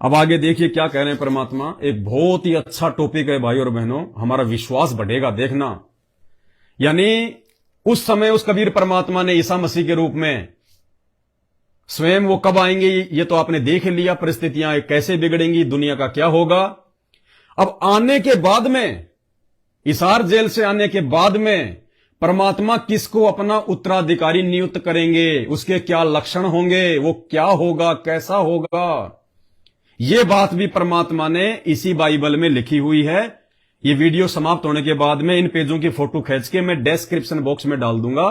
अब आगे देखिए क्या कह रहे हैं परमात्मा। एक बहुत ही अच्छा टॉपिक है भाई और बहनों, हमारा विश्वास बढ़ेगा देखना। यानी उस समय उस कबीर परमात्मा ने ईसा मसीह के रूप में स्वयं वो कब आएंगे ये तो आपने देख लिया, परिस्थितियां कैसे बिगड़ेंगी, दुनिया का क्या होगा। अब आने के बाद में, इसार जेल से आने के बाद में परमात्मा किसको अपना उत्तराधिकारी नियुक्त करेंगे, उसके क्या लक्षण होंगे, वो क्या होगा, कैसा होगा, ये बात भी परमात्मा ने इसी बाइबल में लिखी हुई है। ये वीडियो समाप्त होने के बाद में इन पेजों की फोटो खींच के मैं डिस्क्रिप्शन बॉक्स में डाल दूंगा,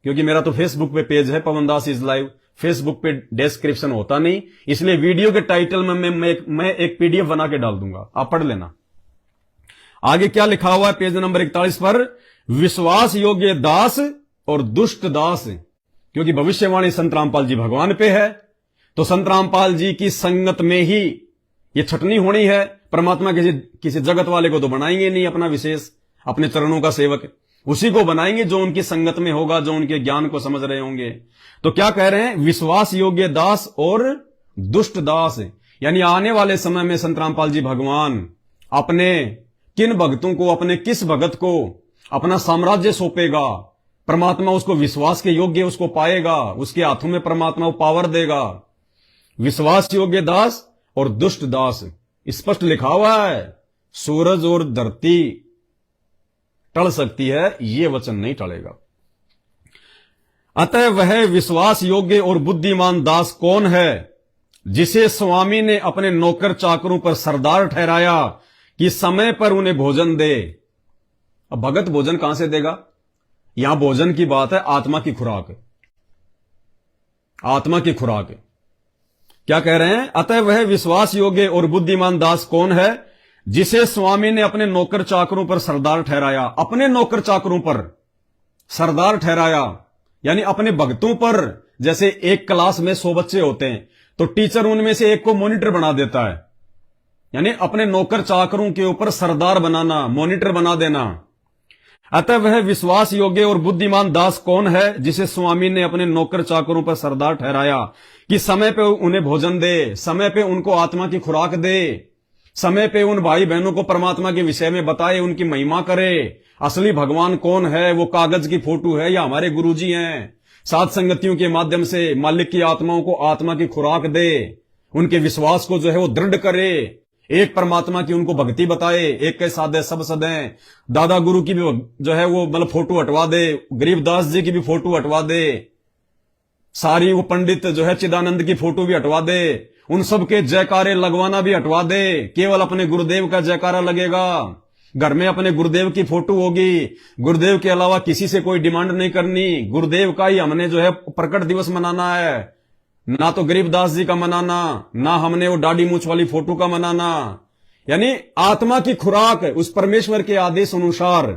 क्योंकि मेरा तो फेसबुक पे पेज है पवन दास इज लाइव, फेसबुक पे डिस्क्रिप्शन होता नहीं, इसलिए वीडियो के टाइटल में मैं एक पीडीएफ बना के डाल दूंगा, आप पढ़ लेना। आगे क्या लिखा हुआ है पेज नंबर 41 पर, विश्वास योग्य दास और दुष्ट दास, क्योंकि भविष्यवाणी संत रामपाल जी भगवान पे है, तो संत रामपाल जी की संगत में ही ये छटनी होनी है। परमात्मा किसी जगत वाले को तो बनाएंगे नहीं अपना विशेष, अपने चरणों का सेवक, उसी को बनाएंगे जो उनकी संगत में होगा, जो उनके ज्ञान को समझ रहे होंगे। तो क्या कह रहे हैं, विश्वास योग्य दास और दुष्ट दास, यानी आने वाले समय में संत रामपाल जी भगवान अपने किन भक्तों को, अपने किस भगत को अपना साम्राज्य सौंपेगा, परमात्मा उसको विश्वास के योग्य उसको पाएगा, उसके हाथों में परमात्मा वो पावर देगा। विश्वास योग्य दास और दुष्ट दास, स्पष्ट लिखा हुआ है। सूरज और धरती टल सकती है, ये वचन नहीं टलेगा। अतः वह विश्वास योग्य और बुद्धिमान दास कौन है, जिसे स्वामी ने अपने नौकर चाकरों पर सरदार ठहराया कि समय पर उन्हें भोजन दे। अब भगत भोजन कहां से देगा, यहां भोजन की बात है, आत्मा की खुराक, आत्मा की खुराक। क्या कह रहे हैं, अतः वह विश्वास योग्य और बुद्धिमान दास कौन है, जिसे स्वामी ने अपने नौकर चाकरों पर सरदार ठहराया। अपने नौकर चाकरों पर सरदार ठहराया, यानी अपने भक्तों पर। जैसे एक क्लास में 100 बच्चे होते हैं तो टीचर उनमें से एक को मॉनिटर बना देता है, यानी अपने नौकर चाकरों के ऊपर सरदार बनाना, मॉनिटर बना देना। अतः वह विश्वास योग्य और बुद्धिमान दास कौन है, जिसे स्वामी ने अपने नौकर चाकरों पर सरदार ठहराया कि समय पे उन्हें भोजन दे, समय पे उनको आत्मा की खुराक दे, समय पे उन भाई बहनों को परमात्मा के विषय में बताए, उनकी महिमा करे। असली भगवान कौन है, वो कागज की फोटो है या हमारे गुरुजी हैं। साध संगतियों के माध्यम से मालिक की आत्माओं को आत्मा की खुराक दे, उनके विश्वास को जो है वो दृढ़ करे, एक परमात्मा की उनको भक्ति बताए, एक के साधे सब सदें। दादा गुरु की भी जो है वो मतलब फोटो हटवा दे, गरीबदास जी की भी फोटो हटवा दे, सारी वो पंडित जो है चिदानंद की फोटो भी हटवा दे, उन सब के जयकारे लगवाना भी हटवा दे, केवल अपने गुरुदेव का जयकारा लगेगा। घर में अपने गुरुदेव की फोटो होगी, गुरुदेव के अलावा किसी से कोई डिमांड नहीं करनी, गुरुदेव का ही हमने जो है प्रकट दिवस मनाना है, ना तो गरीबदास जी का मनाना, ना हमने वो दाढ़ी मूछ वाली फोटो का मनाना। यानी आत्मा की खुराक उस परमेश्वर के आदेश अनुसार।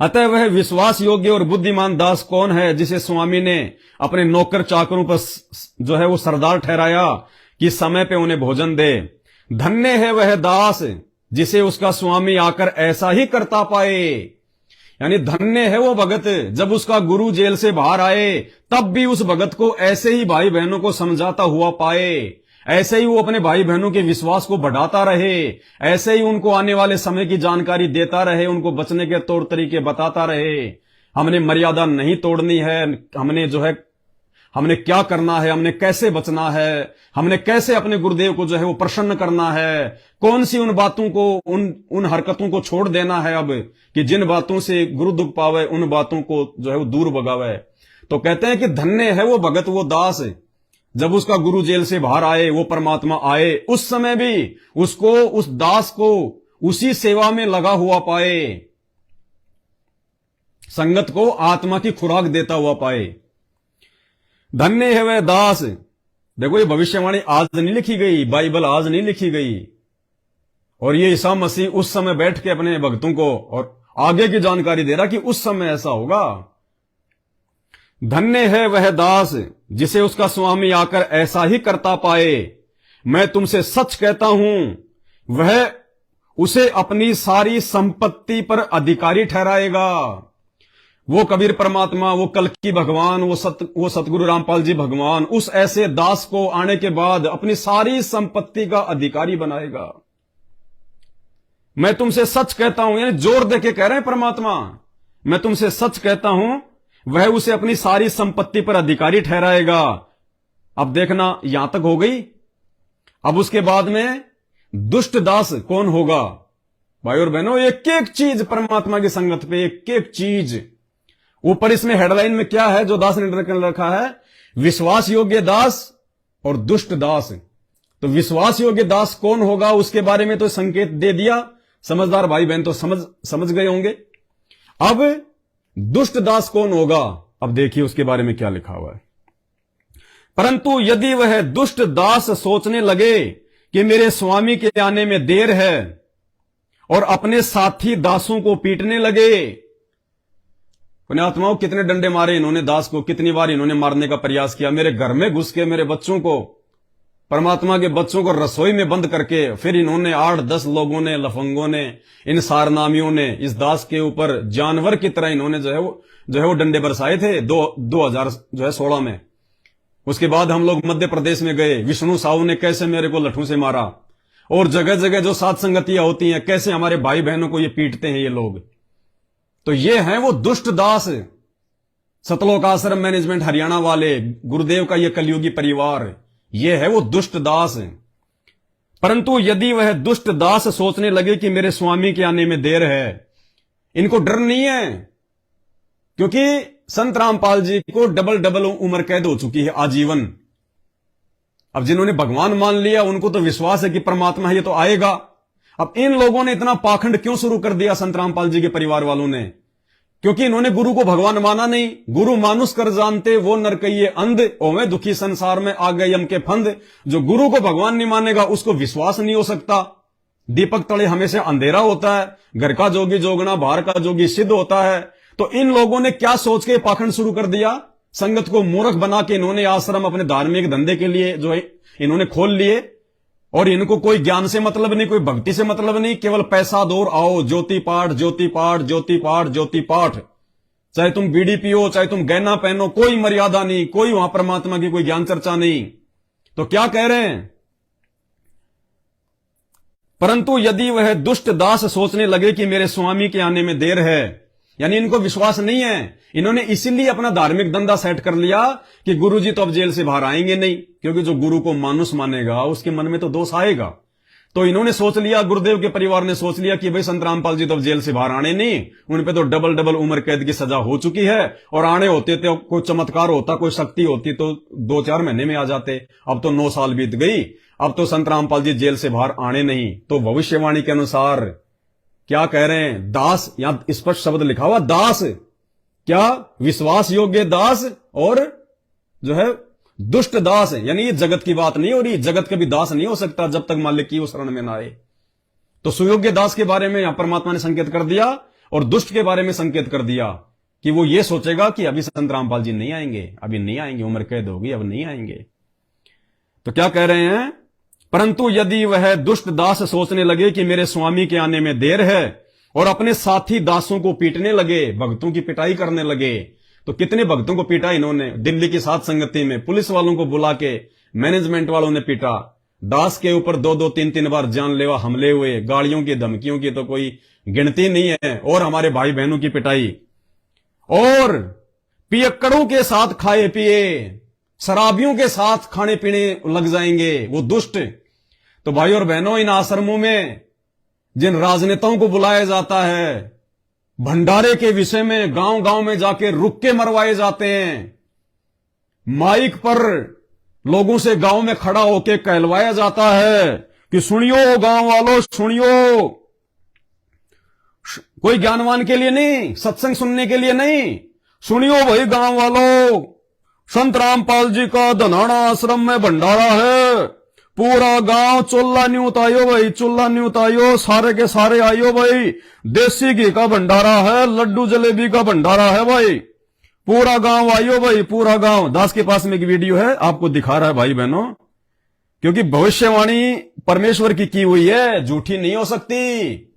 अतः वह विश्वास योग्य और बुद्धिमान दास कौन है, जिसे स्वामी ने अपने नौकर चाकरों पर जो है वो सरदार ठहराया कि समय पे उन्हें भोजन दे। धन्य है वह दास जिसे उसका स्वामी आकर ऐसा ही करता पाए। यानी धन्य है वो भगत, जब उसका गुरु जेल से बाहर आए तब भी उस भगत को ऐसे ही भाई बहनों को समझाता हुआ पाए, ऐसे ही वो अपने भाई बहनों के विश्वास को बढ़ाता रहे, ऐसे ही उनको आने वाले समय की जानकारी देता रहे, उनको बचने के तौर तरीके बताता रहे। हमने मर्यादा नहीं तोड़नी है, हमने जो है हमने क्या करना है, हमने कैसे बचना है, हमने कैसे अपने गुरुदेव को जो है वो प्रसन्न करना है, कौन सी उन बातों को, उन हरकतों को छोड़ देना है अब कि जिन बातों से गुरु दुख पावे, उन बातों को जो है वो दूर भगावे। तो कहते हैं कि धन्य है वो भगत, वो दास, जब उसका गुरु जेल से बाहर आए, वो परमात्मा आए, उस समय भी उसको, उस दास को उसी सेवा में लगा हुआ पाए, संगत को आत्मा की खुराक देता हुआ पाए। धन्य है वह दास। देखो ये भविष्यवाणी आज नहीं लिखी गई, बाइबल आज नहीं लिखी गई, और ये ईसा मसीह उस समय बैठ के अपने भक्तों को और आगे की जानकारी दे रहा कि उस समय ऐसा होगा। धन्य है वह दास जिसे उसका स्वामी आकर ऐसा ही करता पाए। मैं तुमसे सच कहता हूं, वह उसे अपनी सारी संपत्ति पर अधिकारी ठहराएगा। वो कबीर परमात्मा, वो कल्कि भगवान, वो सतगुरु रामपाल जी भगवान उस ऐसे दास को आने के बाद अपनी सारी संपत्ति का अधिकारी बनाएगा। मैं तुमसे सच कहता हूं, यानी जोर देके कह रहे हैं परमात्मा, मैं तुमसे सच कहता हूं, वह उसे अपनी सारी संपत्ति पर अधिकारी ठहराएगा। अब देखना, यहां तक हो गई। अब उसके बाद में दुष्ट दास कौन होगा? भाई और बहनों, एक एक चीज परमात्मा की संगत पे, एक एक चीज। ऊपर इसमें हेडलाइन में क्या है जो दास ने रखा है? विश्वास योग्य दास और दुष्ट दास। तो विश्वास योग्य दास कौन होगा उसके बारे में तो संकेत दे दिया, समझदार भाई बहन तो समझ गए होंगे। अब दुष्ट दास कौन होगा? अब देखिए उसके बारे में क्या लिखा हुआ है। परंतु यदि वह दुष्ट दास सोचने लगे कि मेरे स्वामी के आने में देर है और अपने साथी दासों को पीटने लगे। पुण्यात्माओं, कितने डंडे मारे इन्होंने दास को, कितनी बार इन्होंने मारने का प्रयास किया। मेरे घर में घुस के मेरे बच्चों को, परमात्मा के बच्चों को रसोई में बंद करके फिर इन्होंने 8-10 लोगों ने, लफंगों ने, इन सारनामियों ने इस दास के ऊपर जानवर की तरह इन्होंने जो है वो डंडे बरसाए थे 2016 में। उसके बाद हम लोग मध्य प्रदेश में गए, विष्णु साहू ने कैसे मेरे को लठू से मारा, और जगह जगह जो सात संगतियां होती हैं कैसे हमारे भाई बहनों को ये पीटते हैं ये लोग। तो ये हैं वो दुष्ट दास। सतलोक आश्रम मैनेजमेंट हरियाणा वाले, गुरुदेव का ये कलयुगी परिवार, ये है वो दुष्ट दास। परंतु यदि वह दुष्ट दास सोचने लगे कि मेरे स्वामी के आने में देर है, इनको डर नहीं है, क्योंकि संत रामपाल जी को डबल उम्र कैद हो चुकी है, आजीवन। अब जिन्होंने भगवान मान लिया उनको तो विश्वास है कि परमात्मा है, ये तो आएगा। अब इन लोगों ने इतना पाखंड क्यों शुरू कर दिया संत रामपाल जी के परिवार वालों ने? क्योंकि इन्होंने गुरु को भगवान माना नहीं। गुरु मानुष कर जानते वो नर कहिए अंध, ओवे दुखी संसार में आ गए यम के फंद। जो गुरु को भगवान नहीं मानेगा उसको विश्वास नहीं हो सकता। दीपक तले हमेशा अंधेरा होता है, घर का जोगी जोगना बाहर का जोगी सिद्ध होता है। तो इन लोगों ने क्या सोच के पाखंड शुरू कर दिया? संगत को मूर्ख बना के इन्होंने आश्रम अपने धार्मिक धंधे के लिए जो है इन्होंने खोल लिए, और इनको कोई ज्ञान से मतलब नहीं, कोई भक्ति से मतलब नहीं, केवल पैसा दो और आओ, ज्योति पाठ ज्योति पाठ ज्योति पाठ ज्योति पाठ। चाहे तुम बीड़ी पियो, चाहे तुम गहना पहनो, कोई मर्यादा नहीं, कोई वहां परमात्मा की कोई ज्ञान चर्चा नहीं। तो क्या कह रहे हैं? परंतु यदि वह दुष्ट दास सोचने लगे कि मेरे स्वामी के आने में देर है, यानी इनको विश्वास नहीं है, इन्होंने इसीलिए अपना धार्मिक धंधा सेट कर लिया कि गुरुजी तो अब जेल से बाहर आएंगे नहीं, क्योंकि जो गुरु को मानुष मानेगा उसके मन में तो दोष आएगा। तो इन्होंने सोच लिया, गुरुदेव के परिवार ने सोच लिया कि भाई संत रामपाल जी तो अब जेल से बाहर आने नहीं, उन पे तो डबल उम्र कैद की सजा हो चुकी है, और आने होते तो कोई चमत्कार होता, कोई शक्ति होती तो 2-4 महीने में आ जाते। अब तो 9 साल बीत गई, अब तो संत रामपाल जी जेल से बाहर आने नहीं। तो भविष्यवाणी के अनुसार क्या कह रहे हैं? दास, यहां स्पष्ट शब्द लिखा हुआ दास, क्या विश्वास योग्य दास और जो है दुष्ट दास है। यानी ये जगत की बात नहीं हो रही, जगत कभी दास नहीं हो सकता जब तक मालिक की वो शरण में ना आए। तो सुयोग्य दास के बारे में यहां परमात्मा ने संकेत कर दिया, और दुष्ट के बारे में संकेत कर दिया कि वो ये सोचेगा कि अभी संत रामपाल जी नहीं आएंगे, अभी नहीं आएंगे, उम्र कैद होगी, अब नहीं आएंगे। तो क्या कह रहे हैं? परंतु यदि वह दुष्ट दास सोचने लगे कि मेरे स्वामी के आने में देर है और अपने साथी दासों को पीटने लगे, भक्तों की पिटाई करने लगे। तो कितने भक्तों को पीटा इन्होंने? दिल्ली की सात संगति में पुलिस वालों को बुला के मैनेजमेंट वालों ने पीटा। दास के ऊपर 2-2, 3-3 बार जानलेवा हमले हुए, गाड़ियों की धमकियों की तो कोई गिनती नहीं है। और हमारे भाई बहनों की पिटाई, और पियक्कड़ों के साथ खाए पिए, शराबियों के साथ खाने पीने लग जाएंगे वो दुष्ट। तो भाई और बहनों, इन आश्रमों में जिन राजनेताओं को बुलाया जाता है, भंडारे के विषय में गांव गांव में जाके रुक के मरवाए जाते हैं। माइक पर लोगों से गांव में खड़ा होके कहलवाया जाता है कि सुनियो गांव वालों, सुनियो। कोई ज्ञानवान के लिए नहीं, सत्संग सुनने के लिए नहीं, सुनियो भाई गांव वालों, संत रामपाल जी का धनाना आश्रम में भंडारा है, पूरा गांव चुल्ला न्यूत आयो भाई, चुल्ला न्यूत आयो, सारे के सारे आयो भाई, देसी घी का भंडारा है, लड्डू जलेबी का भंडारा है भाई, पूरा गांव आयो भाई, पूरा गांव। दास के पास में एक वीडियो है, आपको दिखा रहा है भाई बहनों, क्योंकि भविष्यवाणी परमेश्वर की हुई है, झूठी नहीं हो सकती।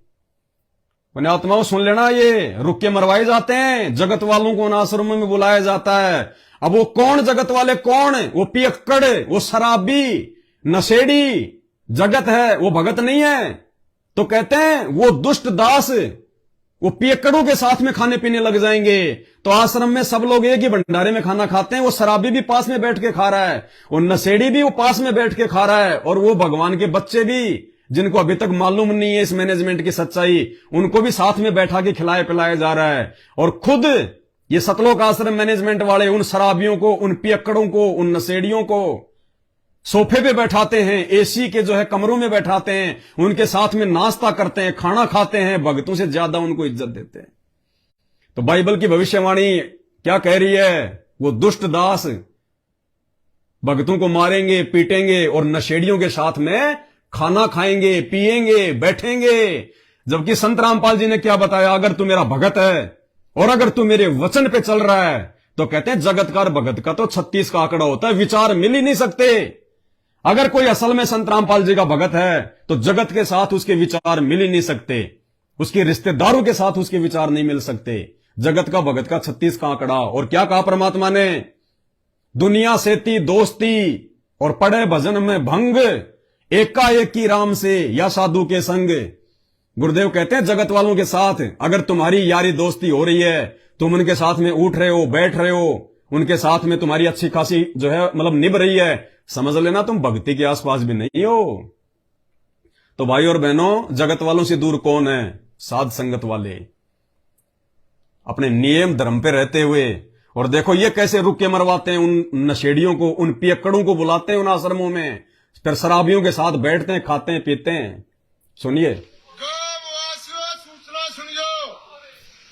पुण्यात्माओं सुन लेना, ये रुक के मरवाए जाते हैं, जगत वालों को उन आश्रमों में बुलाया जाता है। अब वो कौन जगत वाले, कौन? वो पियक्कड़, वो शराबी, नशेड़ी जगत है, वो भगत नहीं है। तो कहते हैं वो दुष्ट दास, वो पियक्कड़ों के साथ में खाने पीने लग जाएंगे। तो आश्रम में सब लोग एक ही भंडारे में खाना खाते हैं, वो शराबी भी पास में बैठ के खा रहा है, वो नशेड़ी भी वो पास में बैठ के खा रहा है, और वो भगवान के बच्चे भी जिनको अभी तक मालूम नहीं है इस मैनेजमेंट की सच्चाई, उनको भी साथ में बैठा के खिलाया पिलाया जा रहा है। और खुद ये सतलोक आश्रम मैनेजमेंट वाले उन शराबियों को, उन पियक्कड़ों को, उन नशेड़ियों को सोफे पे बैठाते हैं, एसी के जो है कमरों में बैठाते हैं, उनके साथ में नाश्ता करते हैं, खाना खाते हैं, भक्तों से ज्यादा उनको इज्जत देते हैं। तो बाइबल की भविष्यवाणी क्या कह रही है? वो दुष्ट दास भक्तों को मारेंगे, पीटेंगे और नशेड़ियों के साथ में खाना खाएंगे, पिएंगे, बैठेंगे। जबकि संत रामपाल जी ने क्या बताया? अगर तू मेरा भगत है और अगर तू मेरे वचन पे चल रहा है, तो कहते हैं जगतकार भगत का तो 36 का आंकड़ा होता है, विचार मिल ही नहीं सकते। अगर कोई असल में संत रामपाल जी का भगत है तो जगत के साथ उसके विचार मिल ही नहीं सकते, उसके रिश्तेदारों के साथ उसके विचार नहीं मिल सकते। जगत का भगत का 36 का आंकड़ा। और क्या कहा परमात्मा ने? दुनिया से थी दोस्ती और पड़े भजन में भंग, एकाएक की राम से या साधु के संग। गुरुदेव कहते हैं जगत वालों के साथ अगर तुम्हारी यारी दोस्ती हो रही है, तुम उनके साथ में उठ रहे हो, बैठ रहे हो, उनके साथ में तुम्हारी अच्छी खासी जो है मतलब निभ रही है, समझ लेना तुम भक्ति के आसपास भी नहीं हो। तो भाई और बहनों, जगत वालों से दूर कौन है? साध संगत वाले, अपने नियम धर्म पे रहते हुए। और देखो ये कैसे रुक के मरवाते हैं उन नशेड़ियों को, उन पियक्कड़ों को बुलाते हैं उन आश्रमों में, फिर शराबियों के साथ बैठते हैं, खाते हैं, पीते हैं। सुनिए, सूचना सुनियो,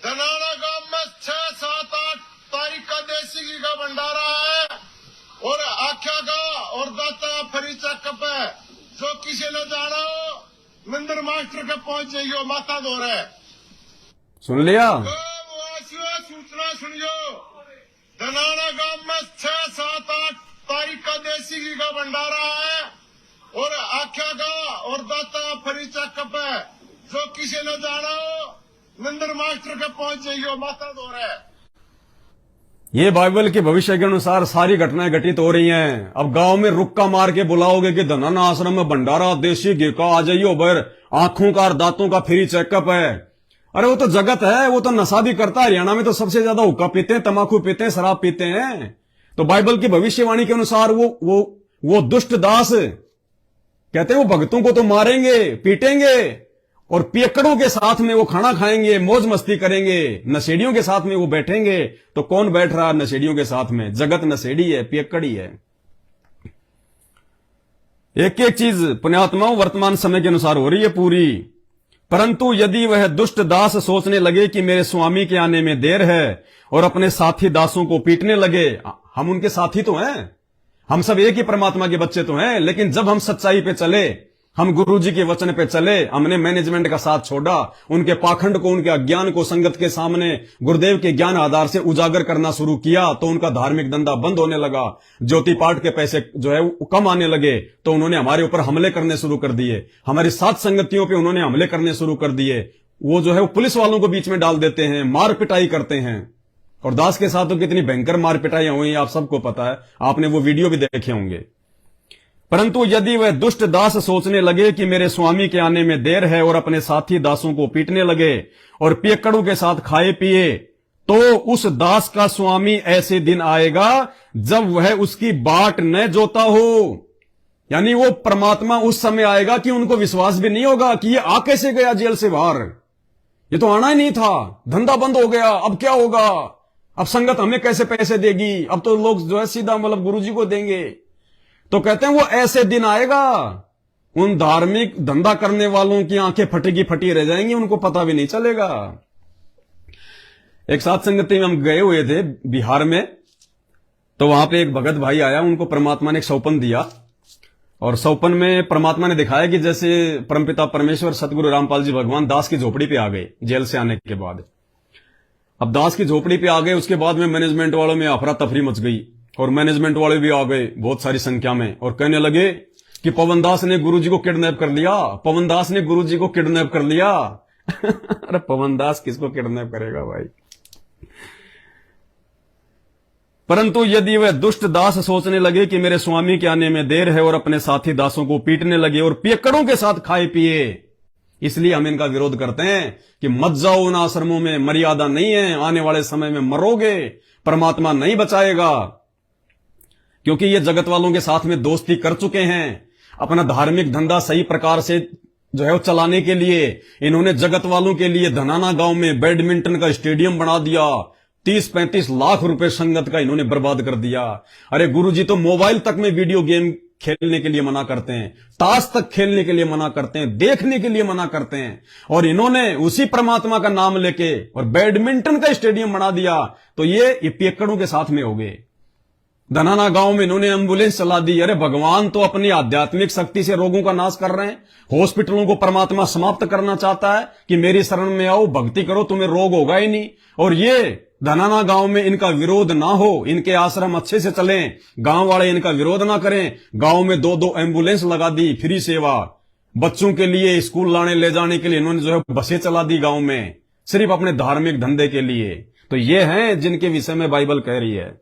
धनाना गांव में 6, 7, 8 तारीख का देसी घी का भंडारा है और आख्या का और दाता फरी चक्कप है। जो किसी ने जाना हो मंदिर मास्टर के पहुंच जाइयो, माता दो रहे। सुन लिया? सूचना सुनियो, धनाना गांव में 6, 7, 8 तारीख का देसी घी का भंडारा है और आख्या का और दाता फरी चक्कप है। जो किसी ने जाना हो मंदिर मास्टर के पहुंच जाइयो, माता दो रहे। ये बाइबल के भविष्य के अनुसार सारी घटनाएं घटित हो रही हैं। अब गांव में रुक्का मार के बुलाओगे कि धनाना आश्रम में भंडारा देसी घी का, आ जाइयो बर, आंखों का और दांतों का फ्री चेकअप है। अरे वो तो जगत है, वो तो नशा भी करता है। हरियाणा में तो सबसे ज्यादा हुक्का पीते हैं, तमाकू पीते हैं, शराब पीते हैं। तो बाइबल की भविष्यवाणी के अनुसार वो दुष्ट दास कहते हैं वो भक्तों को तो मारेंगे, पीटेंगे और पियक्कड़ों के साथ में वो खाना खाएंगे, मौज मस्ती करेंगे, नशेड़ियों के साथ में वो बैठेंगे। तो कौन बैठ रहा है नशेड़ियों के साथ में? जगत नशेड़ी है, पियक्कड़ी है। एक एक चीज पुण्यात्माओं वर्तमान समय के अनुसार हो रही है पूरी। परंतु यदि वह दुष्ट दास सोचने लगे कि मेरे स्वामी के आने में देर है और अपने साथी दासों को पीटने लगे, हम उनके साथी तो हैं, हम सब एक ही परमात्मा के बच्चे तो हैं, लेकिन जब हम सच्चाई पे चले, हम गुरु जी के वचन पे चले, हमने मैनेजमेंट का साथ छोड़ा, उनके पाखंड को, उनके अज्ञान को संगत के सामने गुरुदेव के ज्ञान आधार से उजागर करना शुरू किया, तो उनका धार्मिक धंधा बंद होने लगा। ज्योति पाठ के पैसे जो है कम आने लगे, तो उन्होंने हमारे ऊपर हमले करने शुरू कर दिए, हमारी साथ संगतियों पे उन्होंने हमले करने शुरू कर दिए। वो जो है वो पुलिस वालों को बीच में डाल देते हैं, मार पिटाई करते हैं। और दास के साथ तो कितनी भयंकर मार पिटाई हुई आप सबको पता है, आपने वो वीडियो भी देखे होंगे। परंतु यदि वह दुष्ट दास सोचने लगे कि मेरे स्वामी के आने में देर है और अपने साथी दासों को पीटने लगे और पियक्कड़ों के साथ खाए पिए, तो उस दास का स्वामी ऐसे दिन आएगा जब वह उसकी बाट न जोता हो। यानी वो परमात्मा उस समय आएगा कि उनको विश्वास भी नहीं होगा कि ये आ कैसे गया जेल से बाहर, ये तो आना ही नहीं था, धंधा बंद हो गया, अब क्या होगा, अब संगत हमें कैसे पैसे देगी, अब तो लोग जो है सीधा मतलब गुरुजी को देंगे। तो कहते हैं वो ऐसे दिन आएगा, उन धार्मिक धंधा करने वालों की आंखें फटी रह जाएंगी, उनको पता भी नहीं चलेगा। एक साथ संगति में हम गए हुए थे बिहार में, तो वहां पे एक भगत भाई आया, उनको परमात्मा ने एक सौपन दिया और सौपन में परमात्मा ने दिखाया कि जैसे परमपिता परमेश्वर सतगुरु रामपाल जी भगवान दास की झोपड़ी पे आ गए जेल से आने के बाद। अब दास की झोपड़ी पे आ गए, उसके बाद में मैनेजमेंट वालों में अफरा तफरी मच गई और मैनेजमेंट वाले भी आ गए बहुत सारी संख्या में और कहने लगे कि पवन दास ने गुरुजी को किडनैप कर लिया, पवन दास ने गुरुजी को किडनैप कर लिया। अरे पवन दास किसको किडनैप करेगा भाई। परंतु यदि वह दुष्ट दास सोचने लगे कि मेरे स्वामी के आने में देर है और अपने साथी दासों को पीटने लगे और पियक्कड़ों के साथ खाए पिए, इसलिए हम इनका विरोध करते हैं कि मत जाओ उन आश्रमों में, मर्यादा नहीं है, आने वाले समय में मरोगे, परमात्मा नहीं बचाएगा। क्योंकि ये जगत वालों के साथ में दोस्ती कर चुके हैं। अपना धार्मिक धंधा सही प्रकार से जो है वो चलाने के लिए इन्होंने जगत वालों के लिए धनाना गांव में बैडमिंटन का स्टेडियम बना दिया। 30-35 लाख रुपए संगत का इन्होंने बर्बाद कर दिया। अरे गुरुजी तो मोबाइल तक में वीडियो गेम खेलने के लिए मना करते हैं, ताश तक खेलने के लिए मना करते हैं, देखने के लिए मना करते हैं, और इन्होंने उसी परमात्मा का नाम लेके और बैडमिंटन का स्टेडियम बना दिया। तो ये पियक्कड़ों के साथ में हो गए। धनाना गांव में इन्होंने एम्बुलेंस चला दी। अरे भगवान तो अपनी आध्यात्मिक शक्ति से रोगों का नाश कर रहे हैं। हॉस्पिटलों को परमात्मा समाप्त करना चाहता है कि मेरी शरण में आओ, भक्ति करो, तुम्हें रोग होगा ही नहीं। और ये धनाना गांव में इनका विरोध ना हो, इनके आश्रम अच्छे से चलें, गांव वाले इनका विरोध ना करें। गांव में 2-2 एम्बुलेंस लगा दी, फ्री सेवा, बच्चों के लिए स्कूल लाने ले जाने के लिए इन्होंने जो है बसें चला दी गांव में, सिर्फ अपने धार्मिक धंधे के लिए। तो ये हैं जिनके विषय में बाइबल कह रही है।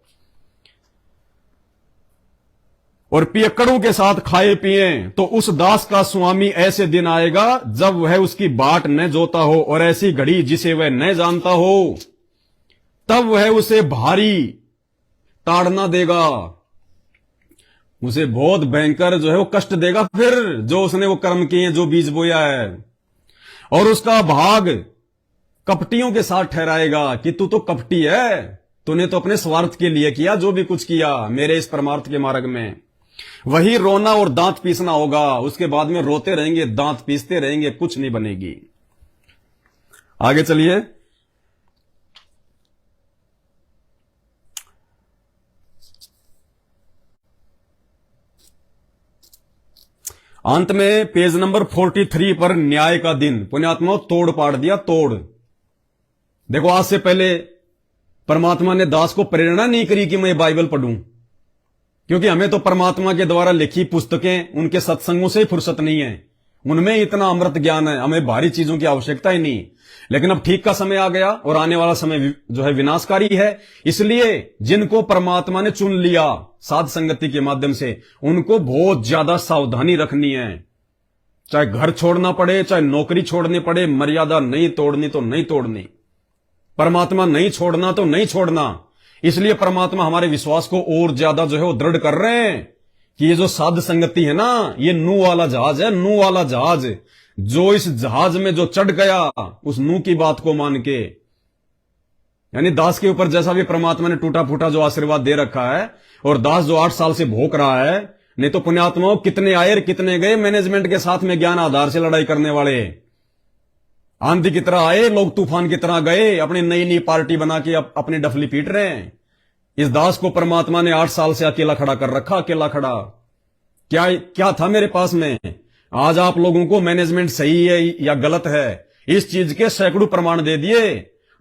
और पियक्कड़ों के साथ खाए पिए, तो उस दास का स्वामी ऐसे दिन आएगा जब वह उसकी बाट न जोता हो, और ऐसी घड़ी जिसे वह न जानता हो, तब वह उसे भारी ताड़ना देगा, उसे बहुत भयंकर जो है वो कष्ट देगा। फिर जो उसने वो कर्म किए, जो बीज बोया है, और उसका भाग कपटियों के साथ ठहराएगा कि तू तो कपटी है, तूने तो अपने स्वार्थ के लिए किया जो भी कुछ किया मेरे इस परमार्थ के मार्ग में। वही रोना और दांत पीसना होगा। उसके बाद में रोते रहेंगे, दांत पीसते रहेंगे, कुछ नहीं बनेगी। आगे चलिए। अंत में पेज नंबर 43 पर न्याय का दिन, पुण्यात्मा तोड़ पाड़ दिया, तोड़। देखो, आज से पहले परमात्मा ने दास को प्रेरणा नहीं करी कि मैं बाइबल पढ़ूं, क्योंकि हमें तो परमात्मा के द्वारा लिखी पुस्तकें, उनके सत्संगों से ही फुर्सत नहीं है, उनमें इतना अमृत ज्ञान है, हमें भारी चीजों की आवश्यकता ही नहीं। लेकिन अब ठीक का समय आ गया और आने वाला समय जो है विनाशकारी है। इसलिए जिनको परमात्मा ने चुन लिया साध संगति के माध्यम से, उनको बहुत ज्यादा सावधानी रखनी है। चाहे घर छोड़ना पड़े, चाहे नौकरी छोड़नी पड़े, मर्यादा नहीं तोड़नी तो नहीं तोड़नी, परमात्मा नहीं छोड़ना तो नहीं छोड़ना। इसलिए परमात्मा हमारे विश्वास को और ज्यादा जो है वो दृढ़ कर रहे हैं कि ये जो साध संगति है ना, ये नूह वाला जहाज है, नूह वाला जहाज। जो इस जहाज में जो चढ़ गया, उस नूह की बात को मान के, यानी दास के ऊपर जैसा भी परमात्मा ने टूटा फूटा जो आशीर्वाद दे रखा है, और दास जो 8 साल से भोग रहा है, नहीं तो पुण्यात्माओं कितने आए कितने गए मैनेजमेंट के साथ में ज्ञान आधार से लड़ाई करने वाले, आंधी की तरह आए, लोग तूफान की तरह गए, अपनी नई नई पार्टी बना के अपनी डफली पीट रहे हैं। इस दास को परमात्मा ने 8 साल से अकेला खड़ा कर रखा, अकेला खड़ा। क्या था मेरे पास में? आज आप लोगों को मैनेजमेंट सही है या गलत है, इस चीज के सैकड़ों प्रमाण दे दिए।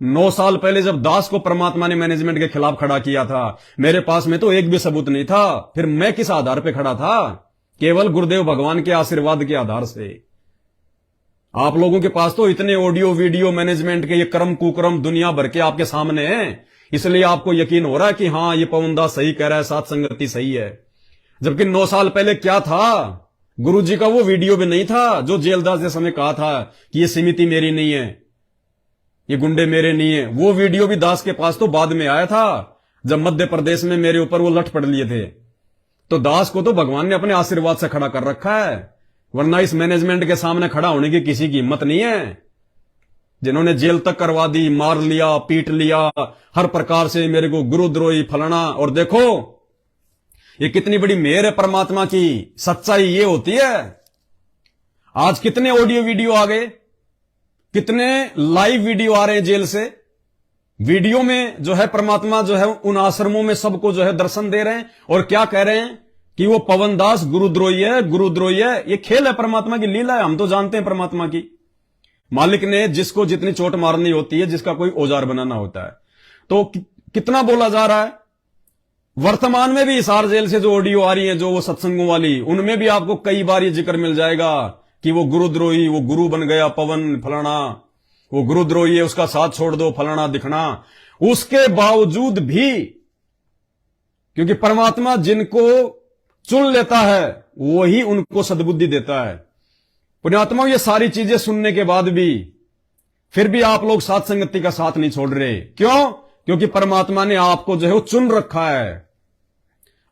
9 साल पहले जब दास को परमात्मा ने मैनेजमेंट के खिलाफ खड़ा किया था, मेरे पास में तो एक भी सबूत नहीं था। फिर मैं किस आधार पे खड़ा था? केवल गुरुदेव भगवान के आशीर्वाद के आधार से। आप लोगों के पास तो इतने ऑडियो वीडियो मैनेजमेंट के ये कर्म कुकर्म दुनिया भर के आपके सामने हैं, इसलिए आपको यकीन हो रहा है कि हाँ ये पवन दास सही कह रहा है, साथ संगति सही है। जबकि 9 साल पहले क्या था? गुरुजी का वो वीडियो भी नहीं था जो जेलदास जैसे समय कहा था कि ये समिति मेरी नहीं है, ये गुंडे मेरे नहीं है। वो वीडियो भी दास के पास तो बाद में आया था, जब मध्य प्रदेश में मेरे ऊपर वो लठ पड़ लिए थे। तो दास को तो भगवान ने अपने आशीर्वाद से खड़ा कर रखा है, वरना इस मैनेजमेंट के सामने खड़ा होने की किसी की हिम्मत नहीं है। जिन्होंने जेल तक करवा दी, मार लिया, पीट लिया, हर प्रकार से मेरे को गुरुद्रोही फलाना। और देखो ये कितनी बड़ी मेहर है परमात्मा की, सच्चाई ये होती है। आज कितने ऑडियो वीडियो आ गए, कितने लाइव वीडियो आ रहे हैं जेल से। वीडियो में जो है परमात्मा जो है उन आश्रमों में सबको जो है दर्शन दे रहे हैं, और क्या कह रहे हैं कि वो पवन दास गुरुद्रोही है, गुरुद्रोही है। ये खेल है, परमात्मा की लीला है। हम तो जानते हैं परमात्मा की, मालिक ने जिसको जितनी चोट मारनी होती है, जिसका कोई औजार बनाना होता है। तो कितना बोला जा रहा है। वर्तमान में भी हिसार जेल से जो ऑडियो आ रही है, जो वो सत्संगों वाली, उनमें भी आपको कई बार ये जिक्र मिल जाएगा कि वो गुरुद्रोही, वो गुरु बन गया पवन फलाना, वो गुरुद्रोही है, उसका साथ छोड़ दो, फलाना दिखना। उसके बावजूद भी, क्योंकि परमात्मा जिनको चुन लेता है वही उनको सद्बुद्धि देता है। पुण्यात्मा, ये सारी चीजें सुनने के बाद भी फिर भी आप लोग साथ संगति का साथ नहीं छोड़ रहे। क्यों? क्योंकि परमात्मा ने आपको जो है वो चुन रखा है।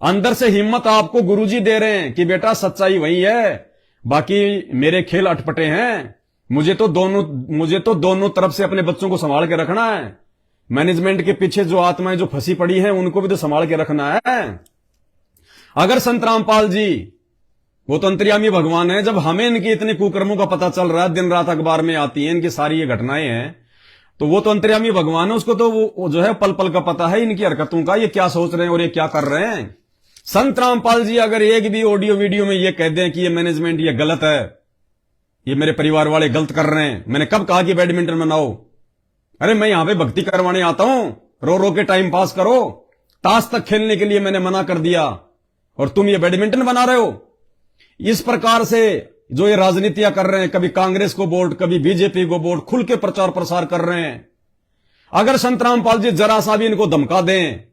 अंदर से हिम्मत आपको गुरुजी दे रहे हैं कि बेटा सच्चाई वही है, बाकी मेरे खेल अटपटे हैं। मुझे तो दोनों तरफ से अपने बच्चों को संभाल के रखना है। मैनेजमेंट के पीछे जो आत्माएं जो फंसी पड़ी हैं उनको भी तो संभाल के रखना है। अगर संत रामपाल जी, वो तो अंतर्यामी भगवान है, जब हमें इनके इतने कुकर्मों का पता चल रहा है, दिन रात अखबार में आती है इनकी सारी ये घटनाएं हैं, तो वो तो अंतर्यामी भगवान है, उसको तो वो जो है पल पल का पता है इनकी हरकतों का, ये क्या सोच रहे हैं और ये क्या कर रहे हैं। संत रामपाल जी अगर एक भी ऑडियो वीडियो में ये कह दें कि ये मैनेजमेंट ये गलत है, ये मेरे परिवार वाले गलत कर रहे हैं, मैंने कब कहा कि बैडमिंटन बनाओ? अरे मैं यहां पे भक्ति करवाने आता हूं, रो रो के टाइम पास करो, ताश तक खेलने के लिए मैंने मना कर दिया और तुम ये बैडमिंटन बना रहे हो। इस प्रकार से जो ये राजनीतियां कर रहे हैं, कभी कांग्रेस को वोट, कभी बीजेपी को वोट, खुल के प्रचार प्रसार कर रहे हैं। अगर संत रामपाल जी जरा सा भी इनको धमका दें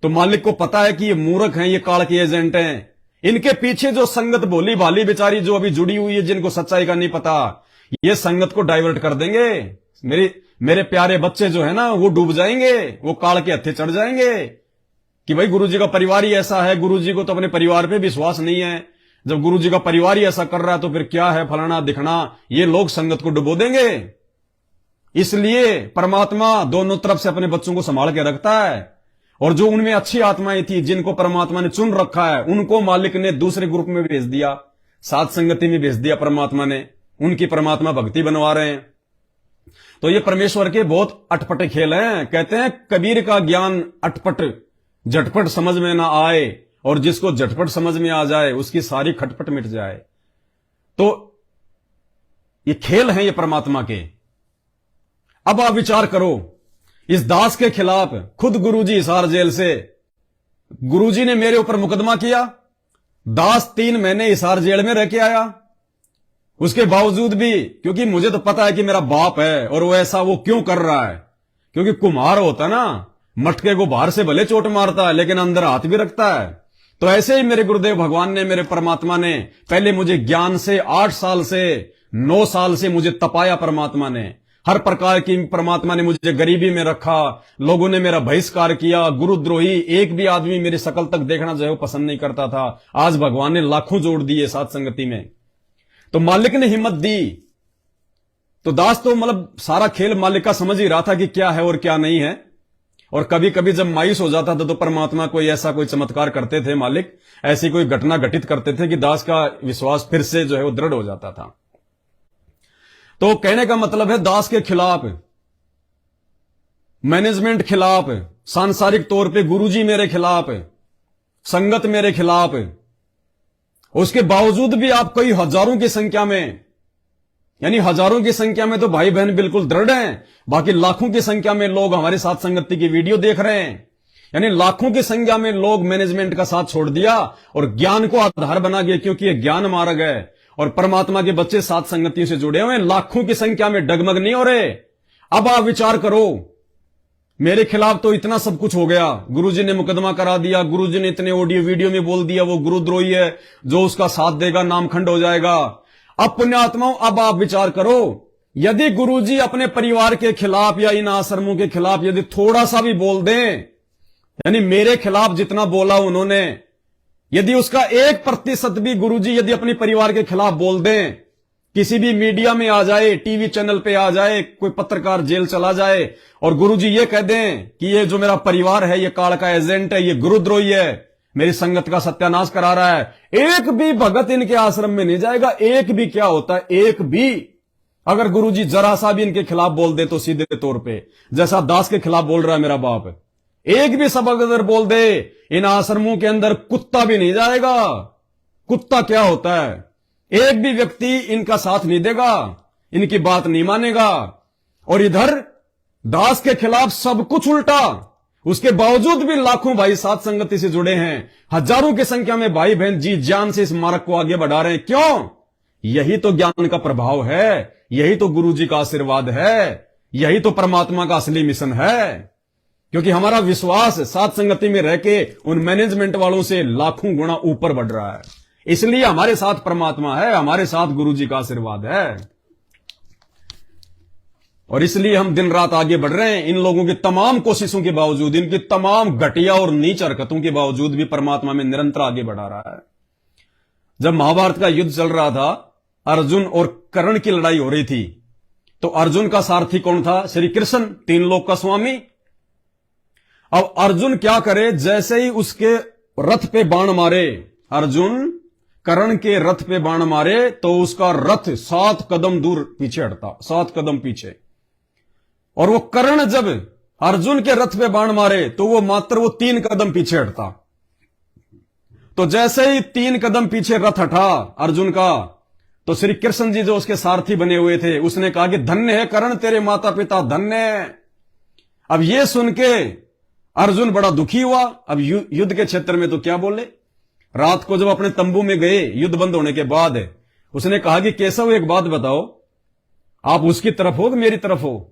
तो मालिक को पता है कि ये मूर्ख हैं, ये काल के एजेंट हैं। इनके पीछे जो संगत भोली भाली बेचारी जो अभी जुड़ी हुई है, जिनको सच्चाई का नहीं पता, ये संगत को डाइवर्ट कर देंगे। मेरे प्यारे बच्चे जो है ना वो डूब जाएंगे, वो काल के हत्थे चढ़ जाएंगे कि भाई गुरुजी का परिवार ही ऐसा है, गुरुजी को तो अपने परिवार पे विश्वास नहीं है। जब गुरुजी का परिवार ही ऐसा कर रहा है तो फिर क्या है, फलाना दिखना, ये लोग संगत को डुबो देंगे। इसलिए परमात्मा दोनों तरफ से अपने बच्चों को संभाल के रखता है, और जो उनमें अच्छी आत्माएं थी जिनको परमात्मा ने चुन रखा है, उनको मालिक ने दूसरे ग्रुप में भेज दिया, साथ संगति में भेज दिया परमात्मा ने, उनकी परमात्मा भक्ति बनवा रहे हैं। तो ये परमेश्वर के बहुत अटपटे खेल हैं। कहते हैं कबीर का ज्ञान अटपट, झटपट समझ में ना आए, और जिसको झटपट समझ में आ जाए उसकी सारी खटपट मिट जाए। तो ये खेल हैं ये परमात्मा के। अब आप विचार करो, इस दास के खिलाफ खुद गुरुजी हिसार जेल से, गुरुजी ने मेरे ऊपर मुकदमा किया, दास 3 महीने हिसार जेल में रह के आया। उसके बावजूद भी, क्योंकि मुझे तो पता है कि मेरा बाप है और वो ऐसा वो क्यों कर रहा है, क्योंकि कुम्हार होता ना, मटके को बाहर से भले चोट मारता है लेकिन अंदर हाथ भी रखता है। तो ऐसे ही मेरे गुरुदेव भगवान ने, मेरे परमात्मा ने पहले मुझे ज्ञान से 8 साल से 9 साल से मुझे तपाया। परमात्मा ने हर प्रकार की, परमात्मा ने मुझे गरीबी में रखा, लोगों ने मेरा बहिष्कार किया, गुरुद्रोही, एक भी आदमी मेरी शकल तक देखना जो है वो पसंद नहीं करता था। आज भगवान ने लाखों जोड़ दिए साथ संगति में, तो मालिक ने हिम्मत दी। तो दास तो मतलब सारा खेल मालिक का समझ ही रहा था कि क्या है और क्या नहीं है। और कभी कभी जब मायूस हो जाता था तो परमात्मा कोई ऐसा कोई चमत्कार करते थे, मालिक ऐसी कोई घटना घटित करते थे कि दास का विश्वास फिर से जो है वो दृढ़ हो जाता था। तो कहने का मतलब है दास के खिलाफ, मैनेजमेंट खिलाफ, सांसारिक तौर पे गुरुजी मेरे खिलाफ, संगत मेरे खिलाफ, उसके बावजूद भी आप कई हजारों की संख्या में, यानी हजारों की संख्या में तो भाई बहन बिल्कुल दृढ़ हैं, बाकी लाखों की संख्या में लोग हमारे साथ संगति की वीडियो देख रहे हैं। यानी लाखों की संख्या में लोग मैनेजमेंट का साथ छोड़ दिया और ज्ञान को आधार बना गया, क्योंकि ये ज्ञान मार्ग है और परमात्मा के बच्चे साथ संगतियों से जुड़े हुए, लाखों की संख्या में डगमग नहीं हो रहे। अब आप विचार करो, मेरे खिलाफ तो इतना सब कुछ हो गया, गुरुजी ने मुकदमा करा दिया, गुरुजी ने इतने ऑडियो वीडियो में बोल दिया वो गुरुद्रोही है, जो उसका साथ देगा नाम खंड हो जाएगा। अब पुण्यात्माओं, अब आप विचार करो, यदि गुरुजी अपने परिवार के खिलाफ या इन आश्रमों के खिलाफ यदि थोड़ा सा भी बोल दें, यानी मेरे खिलाफ जितना बोला उन्होंने, यदि उसका 1% भी गुरुजी यदि अपने परिवार के खिलाफ बोल दें, किसी भी मीडिया में आ जाए, टीवी चैनल पे आ जाए, कोई पत्रकार जेल चला जाए और गुरुजी ये कह दें कि ये जो मेरा परिवार है ये काल का एजेंट है, ये गुरुद्रोही है, मेरी संगत का सत्यानाश करा रहा है, एक भी भगत इनके आश्रम में नहीं जाएगा। एक भी क्या होता है, एक भी अगर गुरुजी जरा सा भी इनके खिलाफ बोल दे तो सीधे तौर पे, जैसा दास के खिलाफ बोल रहा है मेरा बाप, एक भी सब अगर बोल दे, इन आश्रमों के अंदर कुत्ता भी नहीं जाएगा। कुत्ता क्या होता है, एक भी व्यक्ति इनका साथ नहीं देगा, इनकी बात नहीं मानेगा। और इधर दास के खिलाफ सब कुछ उल्टा, उसके बावजूद भी लाखों भाई साथ संगति से जुड़े हैं, हजारों की संख्या में भाई बहन जी जान से इस मार्ग को आगे बढ़ा रहे हैं। क्यों? यही तो ज्ञान का प्रभाव है। यही तो गुरु जी का आशीर्वाद है, यही तो परमात्मा का असली मिशन है। क्योंकि हमारा विश्वास साथ संगति में रह के उन मैनेजमेंट वालों से लाखों गुना ऊपर बढ़ रहा है। इसलिए हमारे साथ परमात्मा है, हमारे साथ गुरु जी का आशीर्वाद है, और इसलिए हम दिन रात आगे बढ़ रहे हैं। इन लोगों की तमाम कोशिशों के बावजूद, इनकी तमाम घटिया और नीच हरकतों के बावजूद भी परमात्मा में निरंतर आगे बढ़ा रहा है। जब महाभारत का युद्ध चल रहा था, अर्जुन और कर्ण की लड़ाई हो रही थी, तो अर्जुन का सारथी कौन था? श्री कृष्ण, तीन लोक का स्वामी। अब अर्जुन क्या करे, जैसे ही उसके रथ पे बाण मारे, अर्जुन कर्ण के रथ पे बाण मारे, तो उसका रथ 7 कदम दूर पीछे हटता, 7 कदम पीछे। और वो कर्ण जब अर्जुन के रथ पे बाण मारे, तो वो मात्र 3 कदम पीछे हटता। तो जैसे ही 3 कदम पीछे रथ हटा अर्जुन का, तो श्री कृष्ण जी जो उसके सारथी बने हुए थे, उसने कहा कि धन्य है कर्ण, तेरे माता पिता धन्य है। अब ये सुन के अर्जुन बड़ा दुखी हुआ। अब युद्ध के क्षेत्र में तो क्या बोले, रात को जब अपने तंबू में गए युद्ध बंद होने के बाद, उसने कहा कि केशव एक बात बताओ, आप उसकी तरफ हो कि मेरी तरफ हो?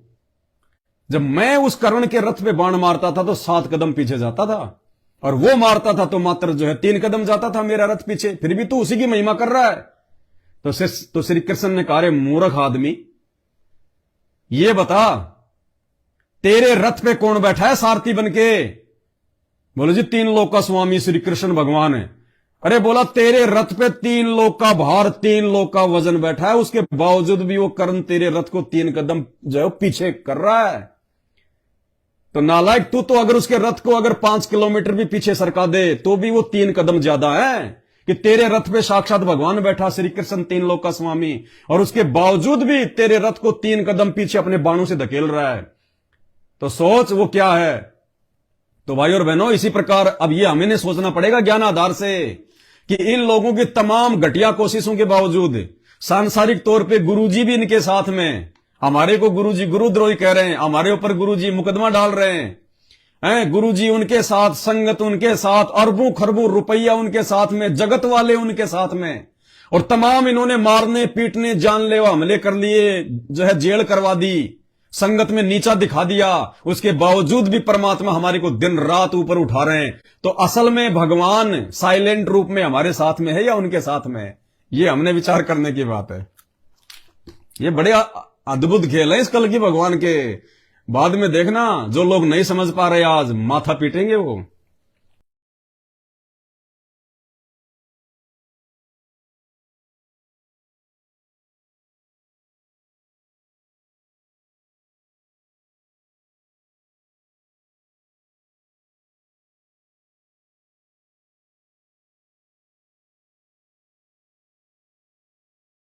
जब मैं उस कर्ण के रथ पे बाण मारता था तो 7 कदम पीछे जाता था, और वो मारता था तो मात्र 3 कदम जाता था मेरा रथ पीछे, फिर भी तू उसी की महिमा कर रहा है। तो श्री कृष्ण ने कहा, रे मूर्ख आदमी, ये बता तेरे रथ पे कौन बैठा है सारथी बनके? बोले जी 3 लोक का स्वामी श्री कृष्ण भगवान है। अरे बोला, तेरे रथ पे 3 लोक का भार, 3 लोक का वजन बैठा है, उसके बावजूद भी वो कर्ण तेरे रथ को 3 कदम जो है पीछे कर रहा है। तो नालायक, तू तो अगर उसके रथ को अगर 5 किलोमीटर भी पीछे सरका दे तो भी वो 3 कदम ज्यादा है, कि तेरे रथ पे साक्षात भगवान बैठा श्री कृष्ण 3 लोक का स्वामी, और उसके बावजूद भी तेरे रथ को 3 कदम पीछे अपने बाणों से धकेल रहा है। तो सोच वो क्या है। तो भाई और बहनों, इसी प्रकार अब ये हमें सोचना पड़ेगा ज्ञान आधार से, कि इन लोगों की तमाम घटिया कोशिशों के बावजूद सांसारिक तौर पे गुरुजी भी इनके साथ में, हमारे को गुरुजी गुरुद्रोही कह रहे हैं, हमारे ऊपर गुरुजी मुकदमा डाल रहे हैं, गुरुजी उनके साथ, संगत उनके साथ, अरबों खरबों रुपया उनके साथ में, जगत वाले उनके साथ में, और तमाम इन्होंने मारने पीटने जानलेवा हमले कर लिए, जो है जेल करवा दी, संगत में नीचा दिखा दिया। उसके बावजूद भी परमात्मा हमारे को दिन रात ऊपर उठा रहे हैं। तो असल में भगवान साइलेंट रूप में हमारे साथ में है या उनके साथ में है, ये हमने विचार करने की बात है। ये बड़े अद्भुत खेल है इस कल की भगवान के। बाद में देखना जो लोग नहीं समझ पा रहे आज माथा पीटेंगे वो।